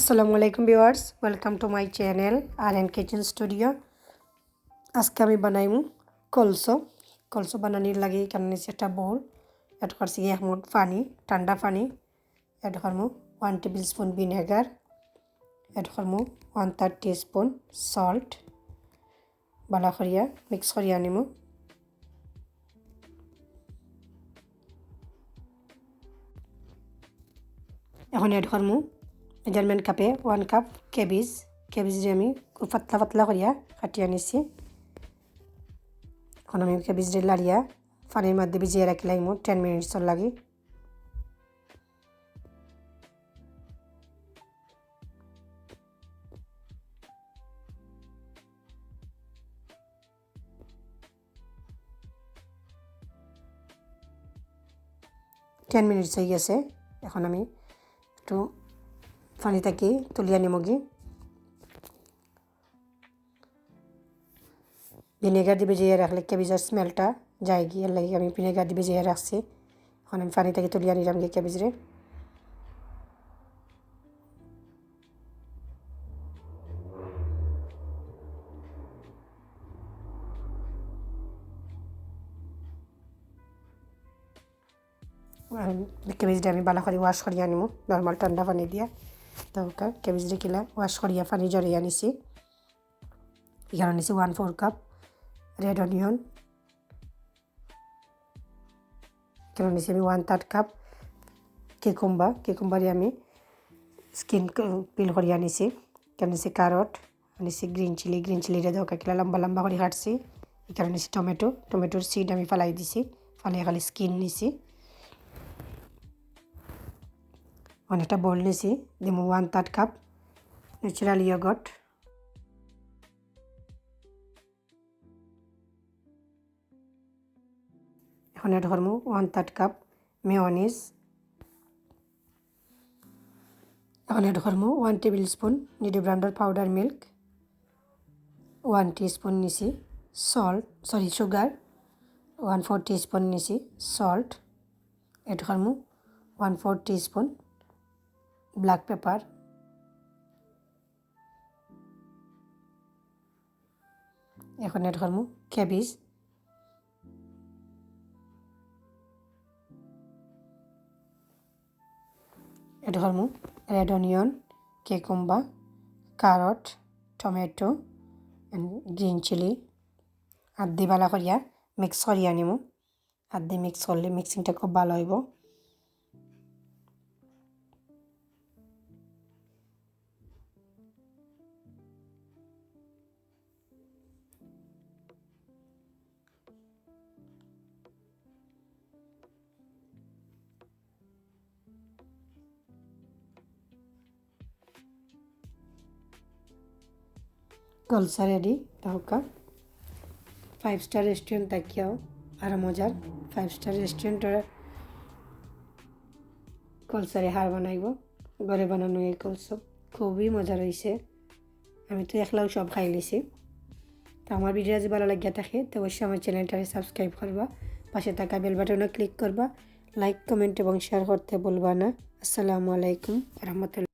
আসসালামু আলাইকুম viewers, welcome to my channel R N kitchen studio. আজকে আমি বানাইমু কলসো। কলসো বানানোর লাগে এখানে নিচ্ছি একটা বোল, অ্যাড করছি এক মুঠ পানি, ঠান্ডা পানি, অ্যাড করমু 1 টেবিল স্পুন ভিনেগার, অ্যাড করমু 1/3 টিস্পুন সল্ট, ভালো করিয়া মিক্স করিয়া নিমু। এখন অ্যাড করমু মেজারমেন্ট কাপে 1 কাপ কেবিজ। কেবিজে আমি খুব পাতলা পাতলা করিয়া কাটিয়ে নিছি। এখন আমি কেবিজে লাড়িয়া পানির মধ্যে ভিজিয়ে রাখলাম 10 মিনিটসর লাগে। টেন মিনিটস হয়ে গেছে। এখন আমি একটু পানি থেকে তুলিয়া নিমগি। ভিনেগার দিয়ে ভিজিয়ে রাখলে ক্যাবেজের স্মেলটা যায় গিয়ে লাগে আমি ভিনেগার দিয়ে ভিজিয়ে রাখছি। এখন আমি পানি থেকে তুলিয়া নিলাম গিয়ে ক্যাবেজরে। ক্যাবেজটা আমি ভালো করে ওয়াশ করিয়া নিমু নর্মাল ঠান্ডা পানি দিয়া। তো ক্যাবেজরে কিলা ওয়াশ করিয়া পানি জড়িয়ে নিছি। এখানে নিছি 1/4 কাপ রেড অনিয়ন, এখানে নিছি আমি 1/3 কাপ কেকুম্বারে আমি স্কিন পিল করিয়া নিছি। এখানে নিছি ক্যারট, নিছি গ্রিন চিলিটা দরকার কিলা লম্বা লম্বা করে কাটছি। এখানে নিছি টমেটোর সিড আমি ফালাই দিছি, ফালিয়ে খালি স্কিন নিছি। অনেকটা বোল নিছি, দিমু 1/3 কাপ ন্যাচারাল ইয়োগর্ট, এখন অ্যাড করমু 1/3 কাপ মেয়োনিজ, এখন অ্যাড করমু 1 টেবিল স্পুন নিডি ব্রান্ডার পাউডার মিল্ক, 1 টিস্পুন নিছি সুগার, 1/4 টিস্পুন নিছি সল্ট, অ্যাড করমু 1/4 টিস্পুন ব্ল্যাক পেপার, এখন অ্যাড করমু ক্যাবেজ, অ্যাড করমু red onion, cucumber, carrot, tomato and green chilli. আর দিয়ে ভালো করিয়া মিক্স করিয়া নিমু। আর দিয়ে মিক্স করলে মিক্সিংটা খুব ভালো হইব। কলসা রেডি। তাহকা 5 স্টার রেস্টুরেন্ট তাকিয়াও আর মজার 5 স্টার রেস্টুরেন্টের কলসারে হার বানাইব। ঘরে বানানো এই কলসা খুবই মজা রয়েছে। আমি তো একলাও সব খাই লিছি। তো আমার ভিডিও যদি ভালো লাগিয়া থাকে তো অবশ্যই আমার চ্যানেলটাকে সাবস্ক্রাইব করবা, পাশে থাকা বেল বাটনে ক্লিক করবা, লাইক কমেন্ট এবং শেয়ার করতে ভুলবা না। আসসালামু আলাইকুম রহমতুল্লাহ।